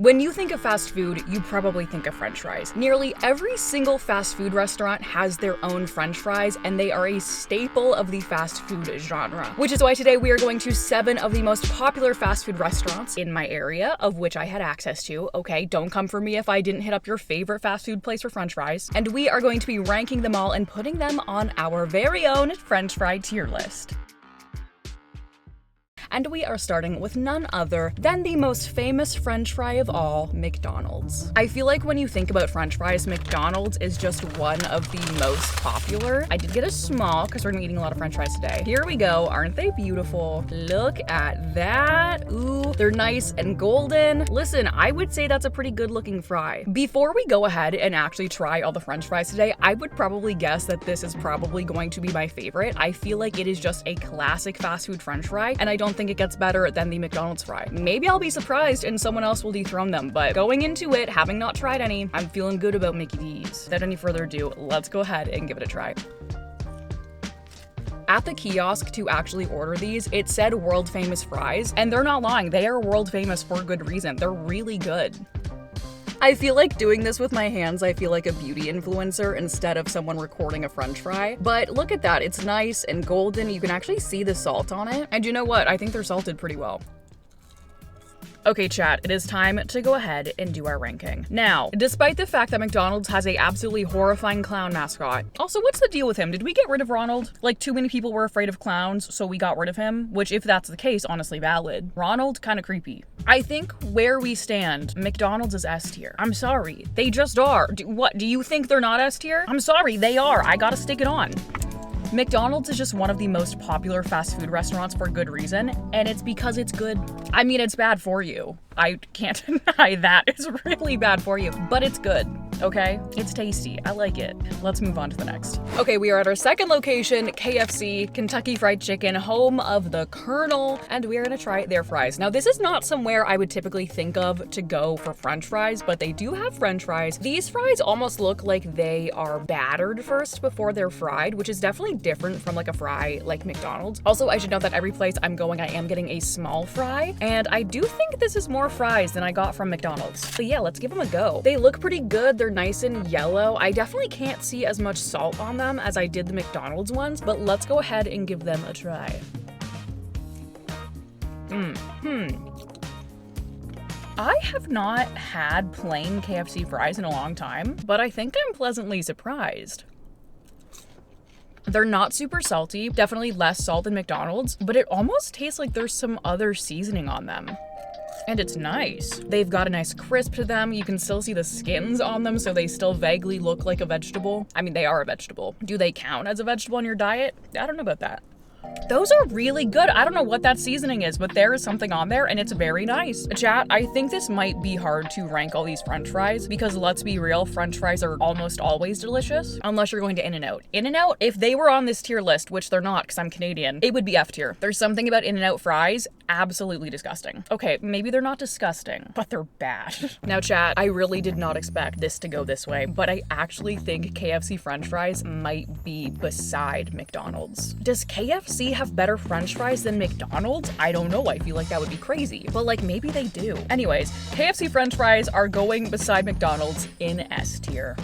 When you think of fast food, you probably think of French fries. Nearly every single fast food restaurant has their own French fries, and they are a staple of the fast food genre. Which is why today we are going to 7 of the most popular fast food restaurants in my area, of which I had access to. Okay, don't come for me if I didn't hit up your favorite fast food place for French fries. And we are going to be ranking them all and putting them on our very own French fry tier list. And we are starting with none other than the most famous French fry of all, McDonald's. I feel like when you think about French fries, McDonald's is just one of the most popular. I did get a small because we're gonna be eating a lot of French fries today. Here we go. Aren't they beautiful? Look at that. Ooh, they're nice and golden. Listen, I would say that's a pretty good looking fry. Before we go ahead and actually try all the French fries today, I would probably guess that this is probably going to be my favorite. I feel like it is just a classic fast food French fry, and I don't think it gets better than the McDonald's fry. Maybe I'll be surprised and someone else will dethrone them, but going into it, having not tried any, I'm feeling good about Mickey D's. Without any further ado, let's go ahead and give it a try. At the kiosk to actually order these, it said world famous fries, and they're not lying. They are world famous for good reason. They're really good. I feel like doing this with my hands, I feel like a beauty influencer instead of someone recording a French fry. But look at that, it's nice and golden. You can actually see the salt on it. And you know what? I think they're salted pretty well. Okay, chat, it is time to go ahead and do our ranking. Now, despite the fact that McDonald's has a absolutely horrifying clown mascot, also, what's the deal with him? Did we get rid of Ronald? Like, too many people were afraid of clowns, so we got rid of him, which, if that's the case, honestly valid. Ronald, kind of creepy. I think where we stand, McDonald's is S tier. I'm sorry, they just are. Do you think they're not S tier? I'm sorry, they are. I gotta stick it on. McDonald's is just one of the most popular fast food restaurants for good reason, and it's because it's good. I mean, it's bad for you. I can't deny that. It's really bad for you, but it's good, okay? It's tasty. I like it. Let's move on to the next. Okay, we are at our second location, KFC, Kentucky Fried Chicken, home of the Colonel, and we are gonna try their fries. Now, this is not somewhere I would typically think of to go for French fries, but they do have French fries. These fries almost look like they are battered first before they're fried, which is definitely different from like a fry like McDonald's. Also, I should note that every place I'm going, I am getting a small fry, and I do think this is more fries than I got from McDonald's. But yeah, let's give them a go. They look pretty good. They're nice and yellow. I definitely can't see as much salt on them as I did the McDonald's ones, but let's go ahead and give them a try. I have not had plain KFC fries in a long time, but I think I'm pleasantly surprised. They're not super salty, definitely less salt than McDonald's, but it almost tastes like there's some other seasoning on them. And it's nice. They've got a nice crisp to them. You can still see the skins on them, so they still vaguely look like a vegetable. I mean, they are a vegetable. Do they count as a vegetable in your diet? I don't know about that. Those are really good. I don't know what that seasoning is, but there is something on there and it's very nice. Chat, I think this might be hard to rank all these French fries because let's be real, French fries are almost always delicious, unless you're going to In-N-Out. In-N-Out, if they were on this tier list, which they're not because I'm Canadian, it would be F tier. There's something about In-N-Out fries, absolutely disgusting. Okay, maybe they're not disgusting, but they're bad. Now chat, I really did not expect this to go this way, but I actually think KFC French fries might be beside McDonald's. Does KFC have better French fries than McDonald's? I don't know. I feel like that would be crazy, but like maybe they do. Anyways, KFC French fries are going beside McDonald's in S tier.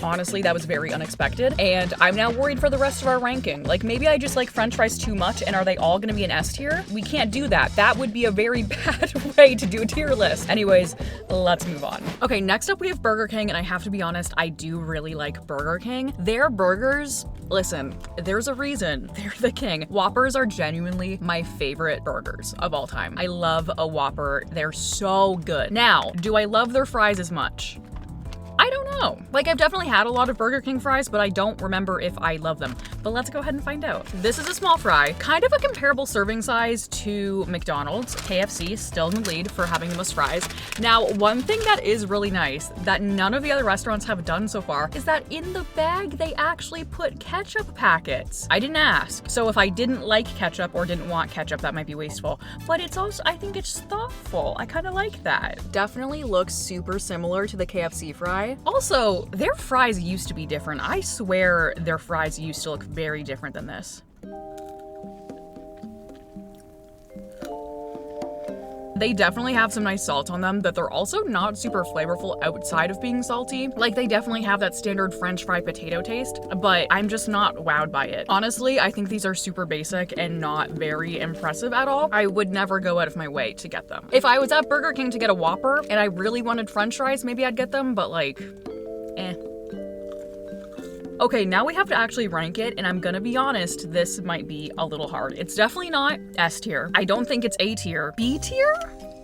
Honestly, that was very unexpected, and I'm now worried for the rest of our ranking. Like, maybe I just like French fries too much, and are they all gonna be an S tier? We can't do that. That would be a very bad way to do a tier list. Anyways, let's move on. Okay, next up we have Burger King, and I have to be honest, I do really like Burger King. Their burgers, listen, there's a reason they're the king. Whoppers are genuinely my favorite burgers of all time. I love a Whopper. They're so good. Now, do I love their fries as much? I don't know. Like, I've definitely had a lot of Burger King fries, but I don't remember if I love them. But let's go ahead and find out. This is a small fry, kind of a comparable serving size to McDonald's. KFC still in the lead for having the most fries. Now, one thing that is really nice that none of the other restaurants have done so far is that in the bag, they actually put ketchup packets. I didn't ask. So if I didn't like ketchup or didn't want ketchup, that might be wasteful. But it's also, I think it's thoughtful. I kind of like that. Definitely looks super similar to the KFC fry. Also, their fries used to be different. I swear their fries used to look very different than this. They definitely have some nice salt on them, but they're also not super flavorful outside of being salty. Like, they definitely have that standard French fry potato taste, but I'm just not wowed by it. Honestly, I think these are super basic and not very impressive at all. I would never go out of my way to get them. If I was at Burger King to get a Whopper and I really wanted French fries, maybe I'd get them, but like, eh. Okay, now we have to actually rank it, and I'm gonna be honest, this might be a little hard. It's definitely not S tier. I don't think it's A tier. B tier?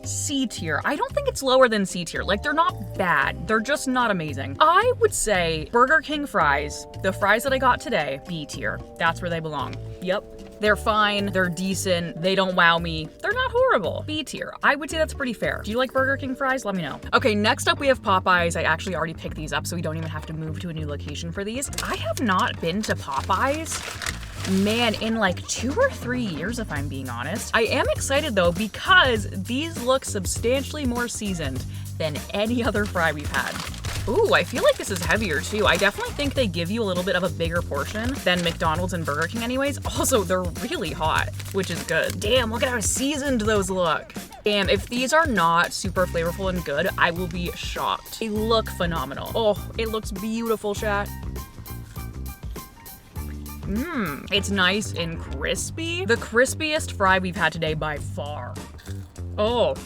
C tier. I don't think it's lower than C tier. Like, they're not bad. They're just not amazing. I would say Burger King fries, the fries that I got today, B tier. That's where they belong. Yep. They're fine. They're decent. They don't wow me. They're not horrible. B tier. I would say that's pretty fair. Do you like Burger King fries? Let me know. Okay, next up we have Popeyes. I actually already picked these up, so we don't even have to move to a new location for these. I have not been to Popeyes, man, in like 2 or 3 years, if I'm being honest. I am excited though, because these look substantially more seasoned than any other fry we've had. Ooh, I feel like this is heavier too. I definitely think they give you a little bit of a bigger portion than McDonald's and Burger King anyways. Also, they're really hot, which is good. Damn, look at how seasoned those look. Damn, if these are not super flavorful and good, I will be shocked. They look phenomenal. Oh, it looks beautiful, chat. It's nice and crispy. The crispiest fry we've had today by far. Oh.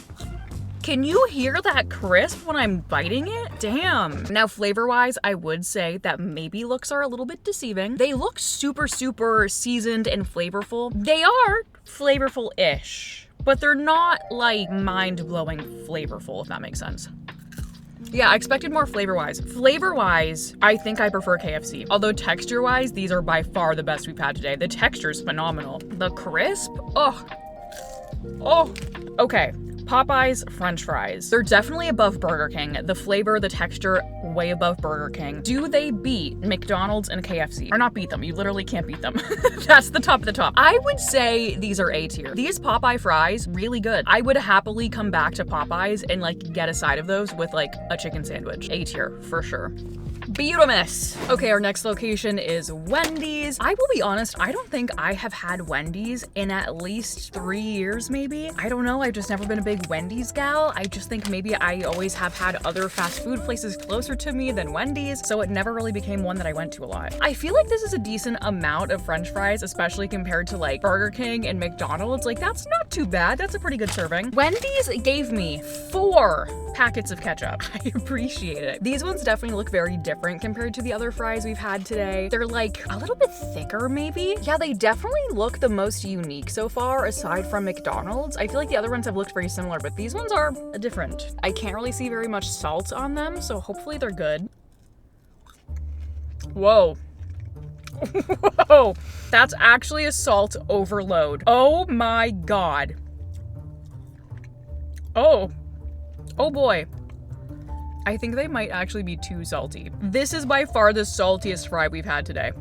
Can you hear that crisp when I'm biting it? Damn. Now, flavor-wise, I would say that maybe looks are a little bit deceiving. They look super, super seasoned and flavorful. They are flavorful-ish, but they're not like mind-blowing flavorful, if that makes sense. Yeah, I expected more flavor-wise. Flavor-wise, I think I prefer KFC. Although texture-wise, these are by far the best we've had today. The texture is phenomenal. The crisp, oh. Okay. Popeyes French fries. They're definitely above Burger King. The flavor, the texture, way above Burger King. Do they beat McDonald's and KFC? Or not beat them, you literally can't beat them. That's the top of the top. I would say these are A tier. These Popeye fries, really good. I would happily come back to Popeyes and like get a side of those with like a chicken sandwich. A tier, for sure. Beautimous. Okay, our next location is Wendy's. I will be honest, I don't think I have had Wendy's in at least 3 years, maybe. I don't know, I've just never been a big Wendy's gal. I just think maybe I always have had other fast food places closer to me than Wendy's, so it never really became one that I went to a lot. I feel like this is a decent amount of French fries, especially compared to like Burger King and McDonald's. Like, that's not too bad. That's a pretty good serving. Wendy's gave me 4 packets of ketchup. I appreciate it. These ones definitely look very different compared to the other fries we've had today. They're like a little bit thicker, maybe. Yeah, they definitely look the most unique so far, aside from McDonald's. I feel like the other ones have looked very similar, but these ones are different. I can't really see very much salt on them, so hopefully they're good. Whoa. Whoa, that's actually a salt overload. Oh my God. Oh boy. I think they might actually be too salty. This is by far the saltiest fry we've had today.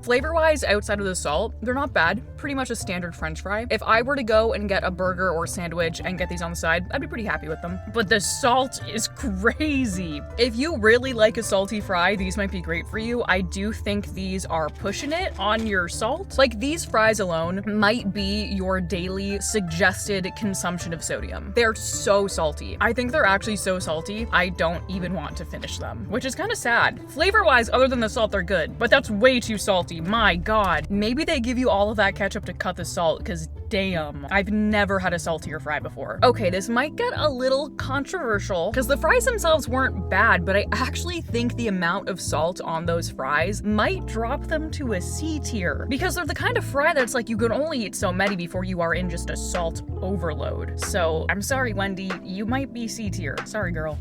Flavor-wise, outside of the salt, they're not bad. Pretty much a standard French fry. If I were to go and get a burger or sandwich and get these on the side, I'd be pretty happy with them. But the salt is crazy. If you really like a salty fry, these might be great for you. I do think these are pushing it on your salt. Like, these fries alone might be your daily suggested consumption of sodium. They're so salty. I think they're actually so salty, I don't even want to finish them, which is kind of sad. Flavor-wise, other than the salt, they're good, but that's way too salty. My God. Maybe they give you all of that ketchup to cut the salt, because damn, I've never had a saltier fry before. Okay, this might get a little controversial because the fries themselves weren't bad, but I actually think the amount of salt on those fries might drop them to a C tier, because they're the kind of fry that's like you can only eat so many before you are in just a salt overload. So I'm sorry, Wendy, you might be C tier. Sorry, girl.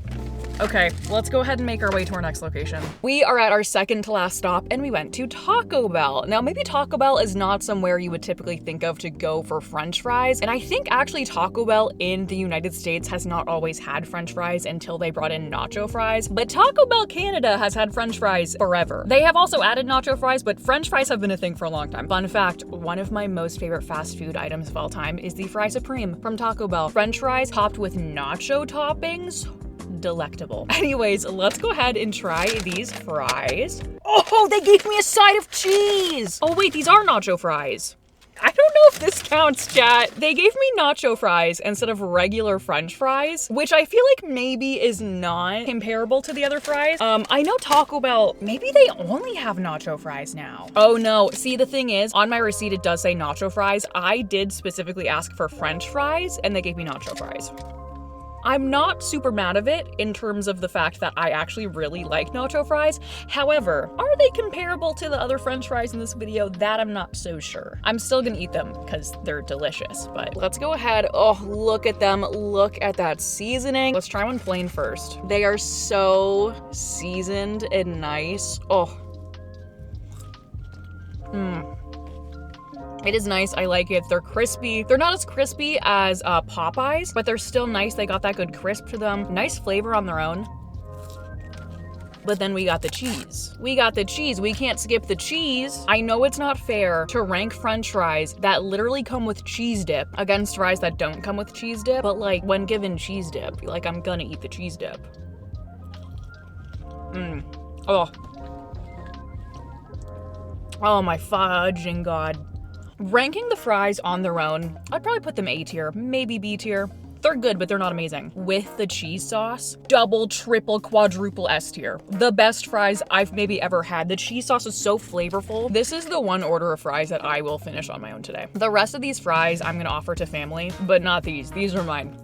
Okay, let's go ahead and make our way to our next location. We are at our second to last stop, and we went to Taco Bell. Now, maybe Taco Bell is not somewhere you would typically think of to go for French fries, and I think actually Taco Bell in the United States has not always had French fries until they brought in nacho fries, but Taco Bell Canada has had French fries forever. They have also added nacho fries, but French fries have been a thing for a long time. Fun fact, one of my most favorite fast food items of all time is the Fry Supreme from Taco Bell. French fries topped with nacho toppings. Delectable. Anyways, let's go ahead and try these fries. Oh, they gave me a side of cheese. Oh wait, these are nacho fries. I don't know if this counts, chat. They gave me nacho fries instead of regular French fries, which I feel like maybe is not comparable to the other fries. I know Taco Bell, maybe they only have nacho fries now. Oh no, see the thing is, on my receipt it does say nacho fries. I did specifically ask for French fries and they gave me nacho fries. I'm not super mad of it in terms of the fact that I actually really like nacho fries. However, are they comparable to the other French fries in this video? That I'm not so sure. I'm still gonna eat them because they're delicious, but let's go ahead. Oh, look at them. Look at that seasoning. Let's try one plain first. They are so seasoned and nice. Oh. It is nice, I like it. They're crispy. They're not as crispy as Popeyes, but they're still nice. They got that good crisp to them. Nice flavor on their own. But then we got the cheese. We got the cheese. We can't skip the cheese. I know it's not fair to rank French fries that literally come with cheese dip against fries that don't come with cheese dip, but like when given cheese dip, like I'm gonna eat the cheese dip. Oh. Oh my fudging God. Ranking the fries on their own, I'd probably put them A tier, maybe B tier. They're good, but they're not amazing. With the cheese sauce, double, triple, quadruple S tier. The best fries I've maybe ever had. The cheese sauce is so flavorful. This is the one order of fries that I will finish on my own today. The rest of these fries I'm gonna offer to family, but not these. These are mine.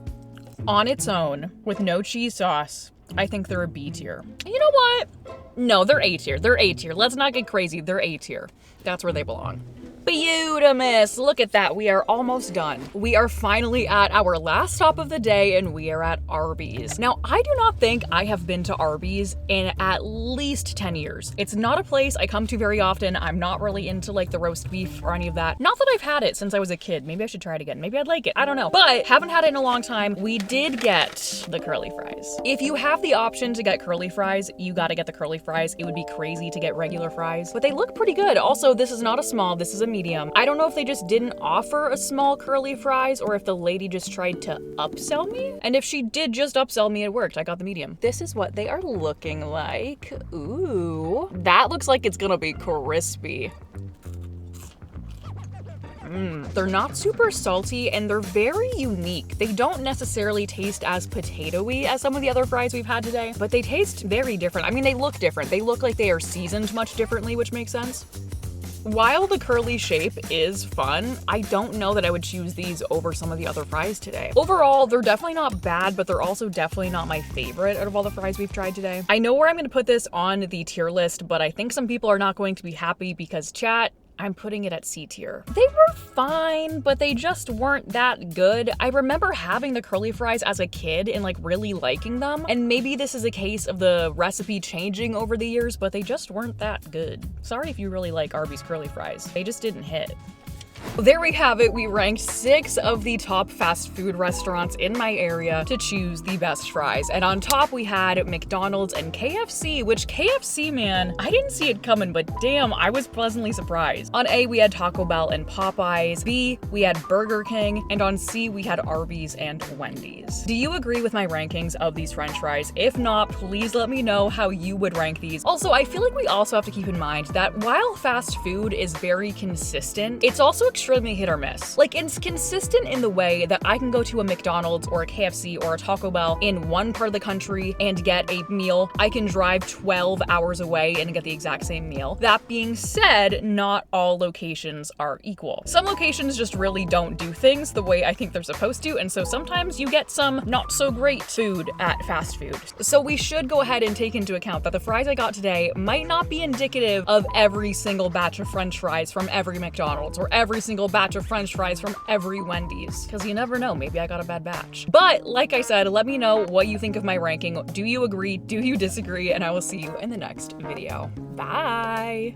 On its own, with no cheese sauce, I think they're a B tier. You know what? No, they're A tier. They're A tier. Let's not get crazy. They're A tier. That's where they belong. Beautimus! Look at that, we are almost done. We are finally at our last stop of the day and we are at Arby's. Now, I do not think I have been to Arby's in at least 10 years. It's not a place I come to very often. I'm not really into like the roast beef or any of that. Not that I've had it since I was a kid. Maybe I should try it again. Maybe I'd like it. I don't know. But haven't had it in a long time. We did get the curly fries. If you have the option to get curly fries, you gotta get the curly fries. It would be crazy to get regular fries, but they look pretty good. Also, this is not a small, this is a medium. I don't know if they just didn't offer a small curly fries or if the lady just tried to upsell me. And if she did just upsell me, it worked. I got the medium. This is what they are looking like. Ooh, that looks like it's gonna be crispy. They're not super salty and they're very unique. They don't necessarily taste as potato-y as some of the other fries we've had today, but they taste very different. I mean, they look different. They look like they are seasoned much differently, which makes sense. While the curly shape is fun, I don't know that I would choose these over some of the other fries today. Overall, they're definitely not bad, but they're also definitely not my favorite out of all the fries we've tried today. I know where I'm gonna put this on the tier list, but I think some people are not going to be happy because chat, I'm putting it at C tier. They were fine, but they just weren't that good. I remember having the curly fries as a kid and like really liking them. And maybe this is a case of the recipe changing over the years, but they just weren't that good. Sorry if you really like Arby's curly fries. They just didn't hit. There we have it. We ranked 6 of the top fast food restaurants in my area to choose the best fries. And on top we had McDonald's and KFC, which KFC, man, I didn't see it coming, but damn, I was pleasantly surprised. On A, we had Taco Bell and Popeyes. B, we had Burger King. And on C, we had Arby's and Wendy's. Do you agree with my rankings of these French fries? If not, please let me know how you would rank these. Also, I feel like we also have to keep in mind that while fast food is very consistent, it's also extremely hit or miss. Like, it's consistent in the way that I can go to a McDonald's or a KFC or a Taco Bell in one part of the country and get a meal. I can drive 12 hours away and get the exact same meal. That being said, not all locations are equal. Some locations just really don't do things the way I think they're supposed to, and so sometimes you get some not so great food at fast food. So we should go ahead and take into account that the fries I got today might not be indicative of every single batch of French fries from every McDonald's or every single batch of French fries from every Wendy's, because you never know, maybe I got a bad batch. But like I said, let me know what you think of my ranking. Do you agree? Do you disagree? And I will see you in the next video. Bye.